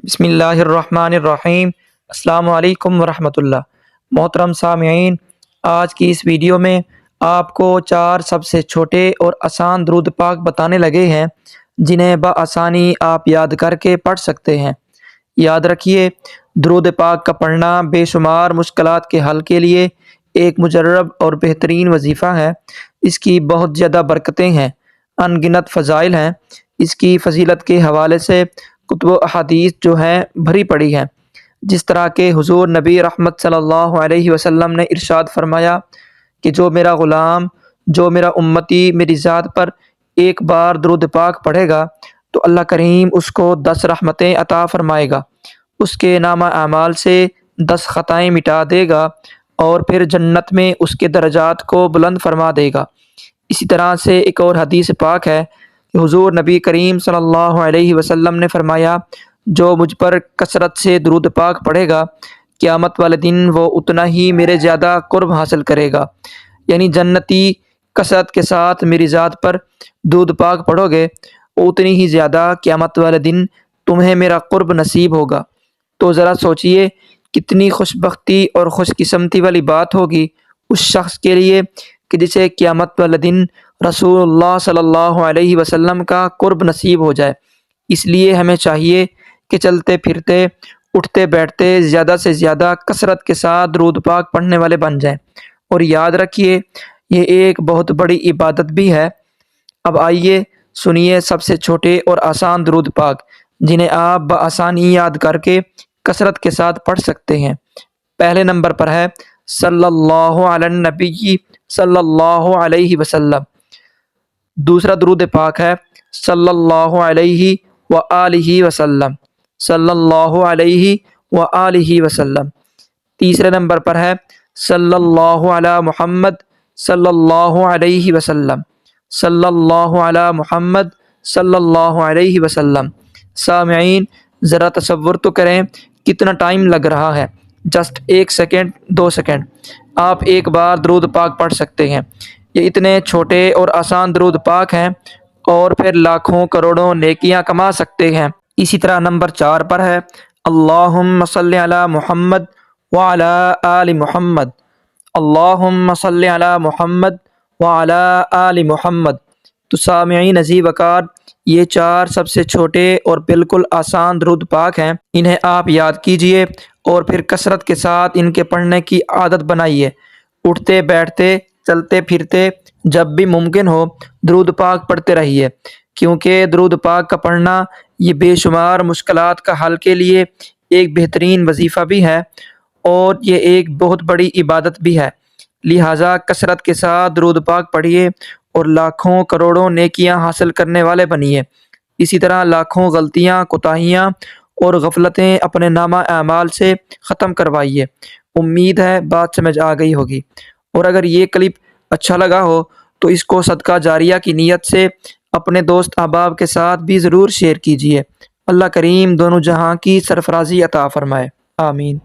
بسم اللہ الرحمن الرحیم۔ السلام علیکم ورحمۃ اللہ۔ محترم سامعین، آج کی اس ویڈیو میں آپ کو 4 سب سے چھوٹے اور آسان درود پاک بتانے لگے ہیں جنہیں بآسانی آپ یاد کر کے پڑھ سکتے ہیں۔ یاد رکھیے، درود پاک کا پڑھنا بے شمار مشکلات کے حل کے لیے ایک مجرب اور بہترین وظیفہ ہے۔ اس کی بہت زیادہ برکتیں ہیں، ان گنت فضائل ہیں۔ اس کی فضیلت کے حوالے سے کتب و احادیث جو ہیں بھری پڑی ہیں، جس طرح کہ حضور نبی رحمت صلی اللہ علیہ وسلم نے ارشاد فرمایا کہ جو میرا غلام، جو میرا امتی میری ذات پر ایک بار درود پاک پڑھے گا تو اللہ کریم اس کو 10 رحمتیں عطا فرمائے گا، اس کے نامہ اعمال سے 10 خطائیں مٹا دے گا اور پھر جنت میں اس کے درجات کو بلند فرما دے گا۔ اسی طرح سے ایک اور حدیث پاک ہے کہ حضور نبی کریم صلی اللہ علیہ وسلم نے فرمایا، جو مجھ پر کثرت سے درود پاک پڑھے گا قیامت والے دن وہ اتنا ہی میرے زیادہ قرب حاصل کرے گا۔ یعنی جنتی کثرت کے ساتھ میری ذات پر درود پاک پڑھو گے، اتنی ہی زیادہ قیامت والے دن تمہیں میرا قرب نصیب ہوگا۔ تو ذرا سوچئے کتنی خوش بختی اور خوش قسمتی والی بات ہوگی اس شخص کے لیے کہ جسے قیامت والے دن رسول اللہ صلی اللہ علیہ وسلم کا قرب نصیب ہو جائے۔ اس لیے ہمیں چاہیے کہ چلتے پھرتے، اٹھتے بیٹھتے زیادہ سے زیادہ کثرت کے ساتھ درود پاک پڑھنے والے بن جائیں، اور یاد رکھیے یہ ایک بہت بڑی عبادت بھی ہے۔ اب آئیے سنیے سب سے چھوٹے اور آسان درود پاک جنہیں آپ بآسانی یاد کر کے کثرت کے ساتھ پڑھ سکتے ہیں۔ پہلے نمبر پر ہے صلی اللہ علی النبی صلی اللہ علیہ وسلم۔ دوسرا درود پاک ہے صلی اللہ علیہ وآلہ وسلم، صلی اللہ علیہ وآلہ وسلم۔ تیسرے نمبر پر ہے صلی اللہ علی محمد صلی اللہ علیہ وسلم، صلی اللہ علی محمد صلی اللہ علیہ وسلم۔ سامعین، ذرا تصور تو کریں کتنا ٹائم لگ رہا ہے، جسٹ 1 سیکنڈ 2 سیکنڈ آپ ایک بار درود پاک پڑھ سکتے ہیں۔ یہ اتنے چھوٹے اور آسان درود پاک ہیں اور پھر لاکھوں کروڑوں نیکیاں کما سکتے ہیں۔ اسی طرح نمبر 4 پر ہے اللہم صلی علی محمد وعلی آل محمد، اللہم صلی علی محمد وعلی آل محمد۔ تو سامعین عزیز وقار، یہ 4 سب سے چھوٹے اور بالکل آسان درود پاک ہیں۔ انہیں آپ یاد کیجئے اور پھر کثرت کے ساتھ ان کے پڑھنے کی عادت بنائیے۔ اٹھتے بیٹھتے، چلتے پھرتے جب بھی ممکن ہو درود پاک پڑھتے رہیے، کیونکہ درود پاک کا پڑھنا یہ بے شمار مشکلات کا حل کے لیے ایک بہترین وظیفہ بھی ہے اور یہ ایک بہت بڑی عبادت بھی ہے۔ لہٰذا کثرت کے ساتھ درود پاک پڑھیے اور لاکھوں کروڑوں نیکیاں حاصل کرنے والے بنیے۔ اسی طرح لاکھوں غلطیاں، کوتاہیاں اور غفلتیں اپنے نامہ اعمال سے ختم کروائیے۔ امید ہے بات سمجھ آ گئی ہوگی، اور اگر یہ کلپ اچھا لگا ہو تو اس کو صدقہ جاریہ کی نیت سے اپنے دوست احباب کے ساتھ بھی ضرور شیئر کیجیے۔ اللہ کریم دونوں جہاں کی سرفرازی عطا فرمائے، آمین۔